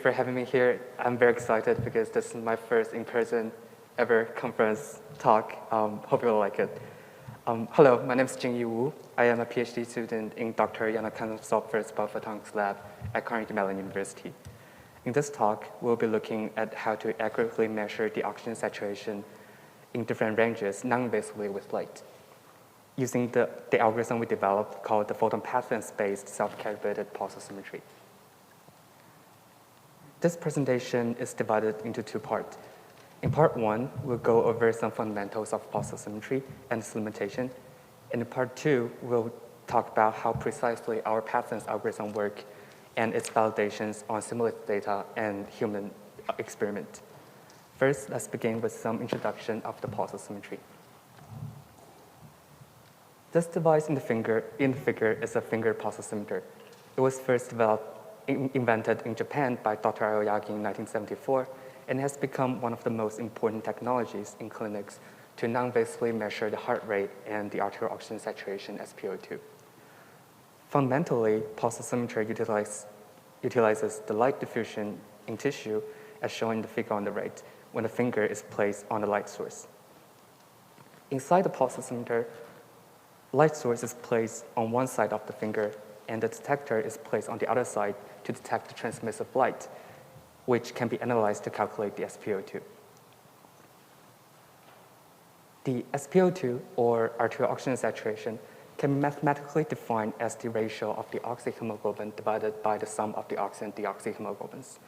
for having me here. I'm very excited because this is my first in-person ever conference talk. Hope you'll like it. Hello, my name is Jingyi Wu. I am a PhD student in Dr. Yanaka's Software Photonics Lab at Carnegie Mellon University. In this talk, we'll be looking at how to accurately measure the oxygen saturation in different ranges non-invasively with light, using the algorithm we developed called the Photon pathlength-based self-calibrated pulse oximetry. This presentation is divided into two parts. In part one, we'll go over some fundamentals of pulse oximetry and its limitation. And in part two, we'll talk about how precisely our pathlength algorithm work and its validations on simulated data and human experiment. First, let's begin with some introduction of the pulse oximetry. This device in the figure is a finger pulse oximeter. It was first invented in Japan by Dr. Aoyagi in 1974, and has become one of the most important technologies in clinics to non-invasively measure the heart rate and the arterial oxygen saturation, SpO2. Fundamentally, pulse oximetry utilizes the light diffusion in tissue, as shown in the figure on the right, when the finger is placed on the light source. Inside the pulse oximeter, light source is placed on one side of the finger, and the detector is placed on the other side to detect the transmissive light, which can be analyzed to calculate the SpO2. The SpO2, or arterial oxygen saturation, can be mathematically defined as the ratio of the oxyhemoglobin divided by the sum of the oxy and deoxyhemoglobins.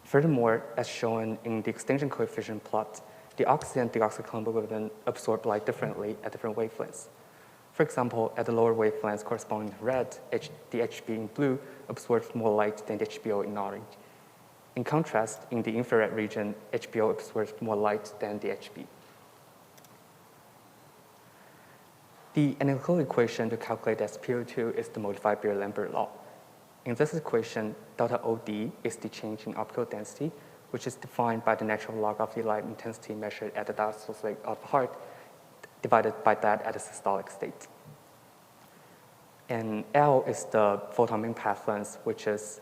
Furthermore, as shown in the extinction coefficient plot, the oxy and deoxyhemoglobin absorb light differently at different wavelengths. For example, at the lower wavelengths corresponding to red, the HB in blue absorbs more light than the HBO in orange. In contrast, in the infrared region, HBO absorbs more light than the HB. The analytical equation to calculate SpO2 is the modified Beer-Lambert law. In this equation, delta OD is the change in optical density, which is defined by the natural log of the light intensity measured at the diastolic rate of the heart, divided by that at the systolic state. And L is the photon mean path length, which is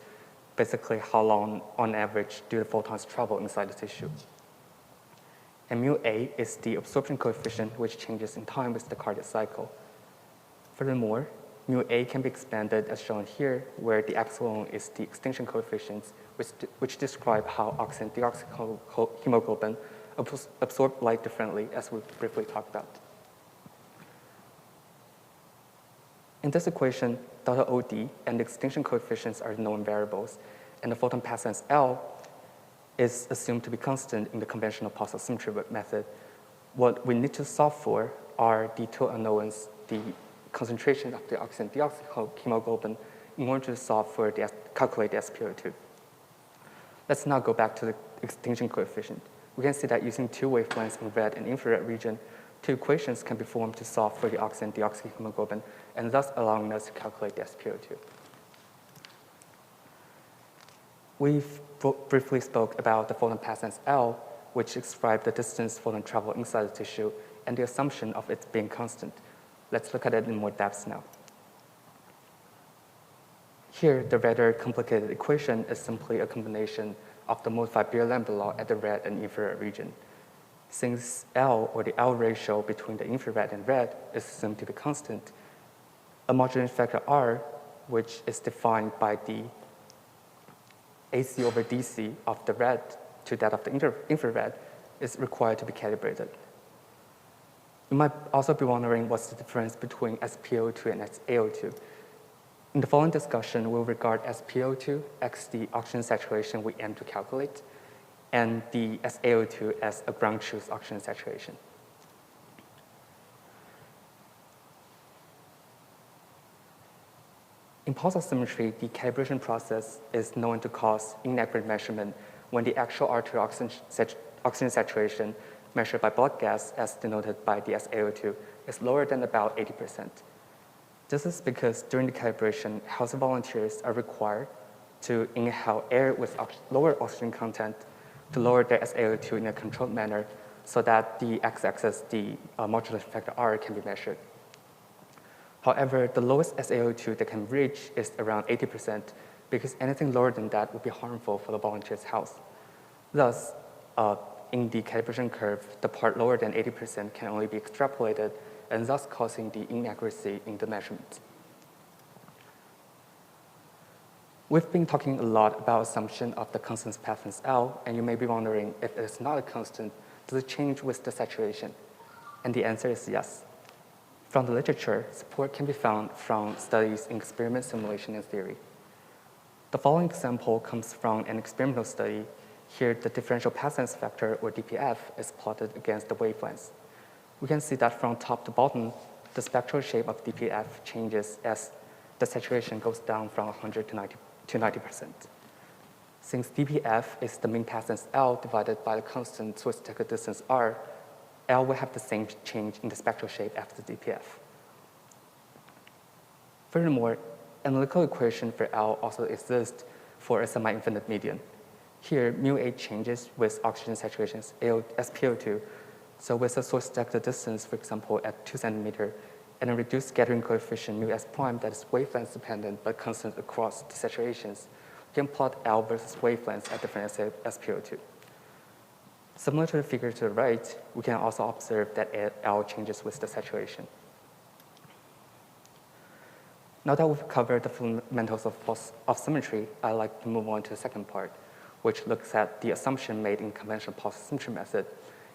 basically how long, on average, do the photons travel inside the tissue. And mu A is the absorption coefficient, which changes in time with the cardiac cycle. Furthermore, mu A can be expanded as shown here, where the epsilon is the extinction coefficients, which describe how oxy and deoxyhemoglobin absorb light differently, as we briefly talked about. In this equation, delta OD and the extinction coefficients are known variables, and the photon path length L is assumed to be constant in the conventional pulse oximetry method. What we need to solve for are the two unknowns, the concentration of the oxy and deoxyhemoglobin, in order to solve for the calculate the SpO2. Let's now go back to the extinction coefficient. We can see that using two wavelengths in red and infrared region, two equations can be formed to solve for the oxy and deoxyhemoglobin, and thus allowing us to calculate the SpO2. We've briefly spoke about the photon path length L, which describes the distance photon travel inside the tissue and the assumption of it being constant. Let's look at it in more depth now. Here, the rather complicated equation is simply a combination of the modified Beer-Lambert law at the red and infrared region. Since L, or the L ratio between the infrared and red, is assumed to be constant, a modulating factor R, which is defined by the AC over DC of the red to that of the infrared, is required to be calibrated. You might also be wondering what's the difference between SpO2 and SaO2. In the following discussion, we'll regard SpO2 as the oxygen saturation we aim to calculate, and the SaO2 as a ground truth oxygen saturation. In pulse oximetry, the calibration process is known to cause inaccurate measurement when the actual arterial oxygen saturation measured by blood gas, as denoted by the SaO2, is lower than about 80%. This is because during the calibration, healthy volunteers are required to inhale air with lower oxygen content to lower their SaO2 in a controlled manner so that the x-axis, the modulation factor R, can be measured. However, the lowest SaO2 they can reach is around 80%, because anything lower than that would be harmful for the volunteer's health. Thus, in the calibration curve, the part lower than 80% can only be extrapolated, and thus causing the inaccuracy in the measurement. We've been talking a lot about assumption of the constant pathlength L, and you may be wondering if it is not a constant, does it change with the saturation? And the answer is yes. From the literature, support can be found from studies in experiment simulation and theory. The following example comes from an experimental study. Here, the differential pathlength factor, or DPF, is plotted against the wavelengths. We can see that from top to bottom, the spectral shape of DPF changes as the saturation goes down from 100 to 90%. Since DPF is the mean pathlength L divided by the constant Swiss checker distance R, L will have the same change in the spectral shape after the DPF. Furthermore, analytical equation for L also exists for a semi-infinite median. Here, mu A changes with oxygen saturation as SpO2. So with a source detector distance, for example, at 2 centimeters, and a reduced scattering coefficient mu S prime that is wavelength dependent but constant across the saturations, we can plot L versus wavelengths at different SpO2. Similar to the figure to the right, we can also observe that L changes with the saturation. Now that we've covered the fundamentals of oximetry, I'd like to move on to the second part, which looks at the assumption made in conventional pulse oximetry method.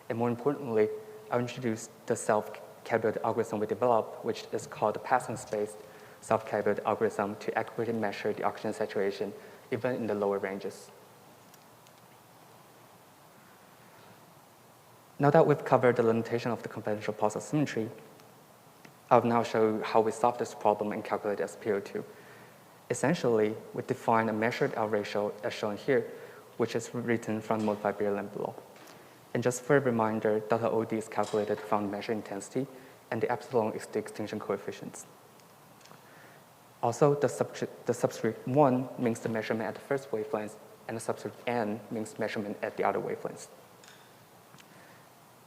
And more importantly, I'll introduce the self-calibrated algorithm we developed, which is called the pathlength-based self-calibrated algorithm to accurately measure the oxygen saturation even in the lower ranges. Now that we've covered the limitation of the conventional pulse oximetry, I'll now show you how we solve this problem and calculate SpO2. Essentially, we define a measured L ratio as shown here, which is written from the modified Beer-Lamb law. And just for a reminder, delta OD is calculated from measured intensity, and the epsilon is the extinction coefficients. Also, the subscript 1 means the measurement at the first wavelength, and the subscript N means measurement at the other wavelengths.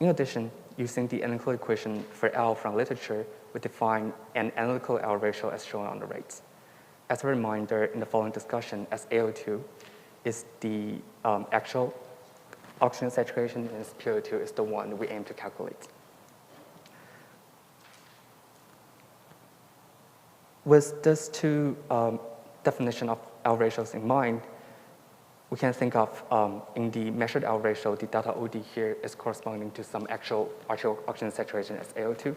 In addition, using the analytical equation for L from literature, we define an analytical L ratio as shown on the right. As a reminder, in the following discussion, SaO2 is the actual oxygen saturation, and SpO2 is the one we aim to calculate. With these two definition of L ratios in mind, we can think of in the measured L ratio, the delta OD here is corresponding to some actual oxygen saturation as SaO2.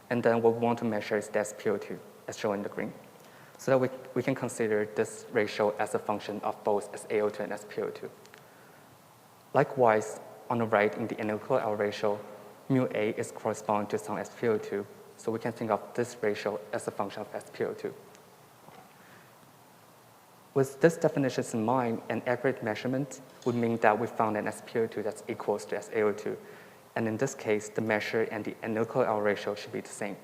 And then what we want to measure is the SpO2, as shown in the green. So that we can consider this ratio as a function of both SaO2 and SpO2. Likewise, on the right in the analytical L ratio, mu A is corresponding to some SpO2. So we can think of this ratio as a function of SpO2. With this definition in mind, an accurate measurement would mean that we found an SpO2 that's equals to SaO2. And in this case, the measure and the analytical L ratio should be the same.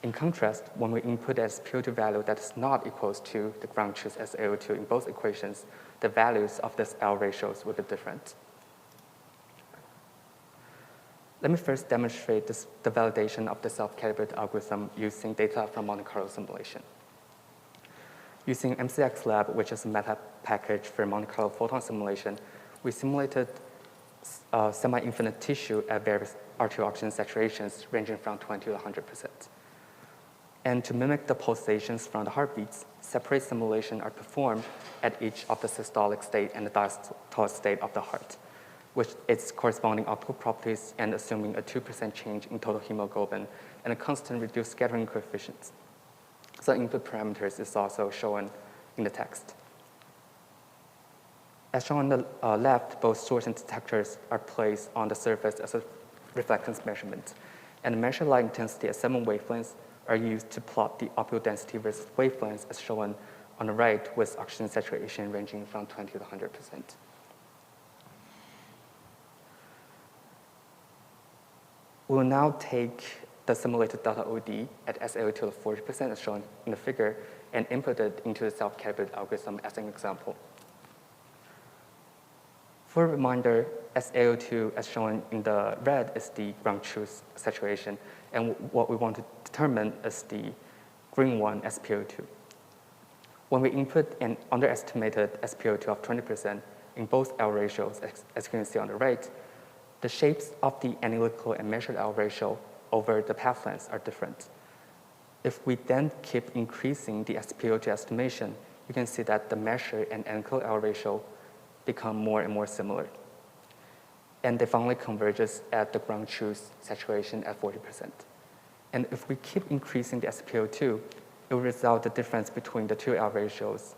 In contrast, when we input a SpO2 value that is not equals to the ground truth SaO2 in both equations, the values of these L ratios will be different. Let me first demonstrate the validation of the self-calibrated algorithm using data from Monte Carlo simulation. Using MCX Lab, which is a meta package for Monte Carlo Photon simulation, we simulated semi-infinite tissue at various arterial oxygen saturations ranging from 20 to 100%. And to mimic the pulsations from the heartbeats, separate simulations are performed at each of the systolic state and the diastolic state of the heart, with its corresponding optical properties and assuming a 2% change in total hemoglobin and a constant reduced scattering coefficients. So input parameters is also shown in the text. As shown on the left, both source and detectors are placed on the surface as a reflectance measurement. And the measured light intensity at 7 wavelengths are used to plot the optical density versus wavelengths as shown on the right with oxygen saturation ranging from 20 to 100%. We will now take the simulated delta OD at SaO2 of 40% as shown in the figure and input it into the self-calibrated algorithm as an example. For a reminder, SaO2 as shown in the red is the ground truth saturation, and what we want to determine is the green one, SpO2. When we input an underestimated SpO2 of 20% in both L ratios, as you can see on the right, the shapes of the analytical and measured L ratio over the path lengths are different. If we then keep increasing the SpO2 estimation, you can see that the measured and analytical L ratio become more and more similar. And they finally converges at the ground truth saturation at 40%. And if we keep increasing the SpO2, it will result the difference between the two L ratios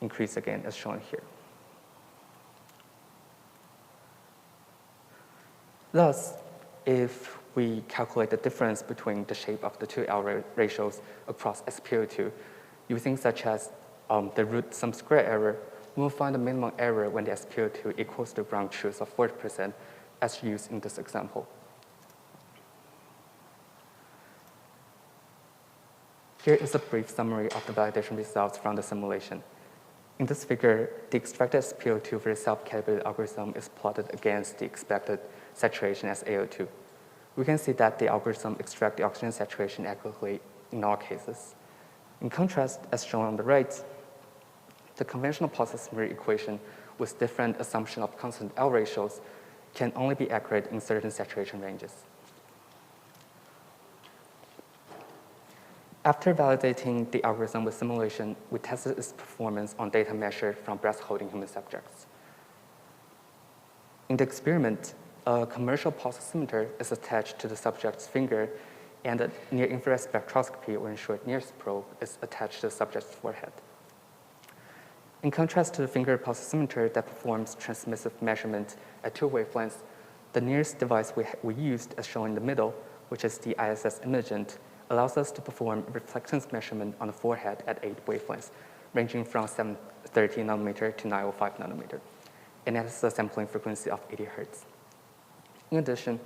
increase again, as shown here. Thus, if we calculate the difference between the shape of the two L ratios across SpO2 using such as the root sum square error, we will find the minimum error when the SpO2 equals the ground truth of 40%, as used in this example. Here is a brief summary of the validation results from the simulation. In this figure, the extracted SpO2 for the self-calibrated algorithm is plotted against the expected saturation as AO2. We can see that the algorithm extracts the oxygen saturation accurately in all cases. In contrast, as shown on the right, the conventional pulse-oximetry equation with different assumption of constant L ratios can only be accurate in certain saturation ranges. After validating the algorithm with simulation, we tested its performance on data measured from breath-holding human subjects. In the experiment, a commercial pulse oximeter is attached to the subject's finger, and a near-infrared spectroscopy, or in short, NIRS probe, is attached to the subject's forehead. In contrast to the finger pulse oximeter that performs transmissive measurement at 2 wavelengths, the NIRS device we used, as shown in the middle, which is the ISS Imagent, allows us to perform reflectance measurement on the forehead at 8 wavelengths, ranging from 730 nanometer to 905 nanometer, and it has a sampling frequency of 80 hertz. In addition,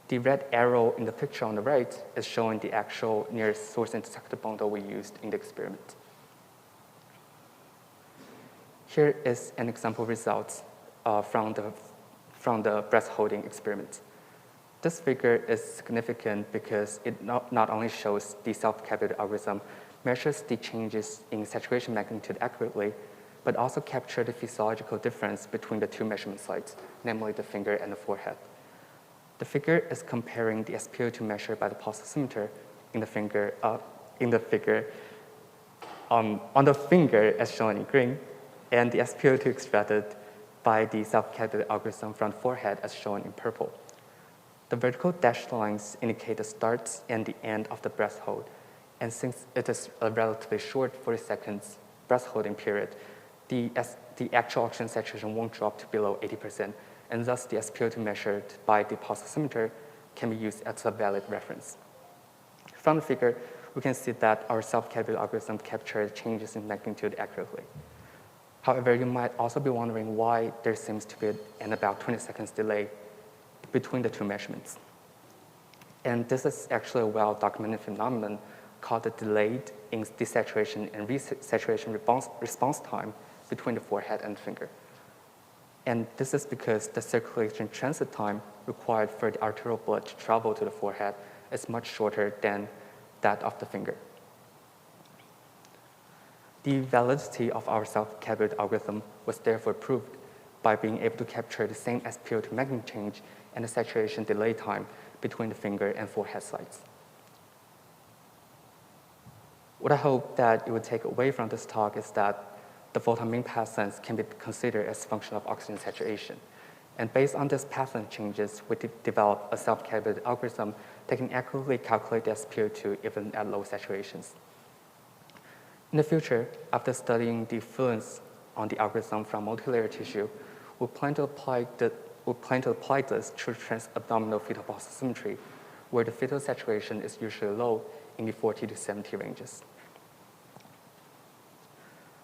the red arrow in the picture on the right is showing the actual NIRS source and detector bundle we used in the experiment. Here is an example result from the breath-holding experiment. This figure is significant because it not only shows the self-calibrated algorithm measures the changes in saturation magnitude accurately, but also captures the physiological difference between the two measurement sites, namely the finger and the forehead. The figure is comparing the SpO2 measured by the pulse oximeter on the finger as shown in green, and the SpO2 extracted by the self-calibrated algorithm from the forehead as shown in purple. The vertical dashed lines indicate the start and the end of the breath hold, and since it is a relatively short 40 seconds breath holding period, the actual oxygen saturation won't drop to below 80%, and thus the SpO2 measured by the pulse oximeter can be used as a valid reference. From the figure, we can see that our self-calibrated algorithm captures changes in magnitude accurately. However, you might also be wondering why there seems to be an about 20 seconds delay between the two measurements. And this is actually a well-documented phenomenon called the delayed in desaturation and resaturation response time between the forehead and the finger. And this is because the circulation transit time required for the arterial blood to travel to the forehead is much shorter than that of the finger. The validity of our self-calibrated algorithm was therefore proved by being able to capture the same SpO2 magnitude change and the saturation delay time between the finger and forehead sites. What I hope that you would take away from this talk is that the photon mean path length can be considered as a function of oxygen saturation. And based on these path length changes, we developed a self-calibrated algorithm that can accurately calculate the SpO2 even at low saturations. In the future, after studying the influence on the algorithm from multilayer tissue, we plan to apply this to transabdominal fetal pulse oximetry, where the fetal saturation is usually low in the 40 to 70 ranges.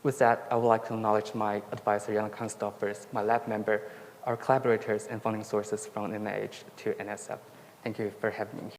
With that, I would like to acknowledge my advisor, Jana Kanstoffers, my lab member, our collaborators, and funding sources from NIH to NSF. Thank you for having me here.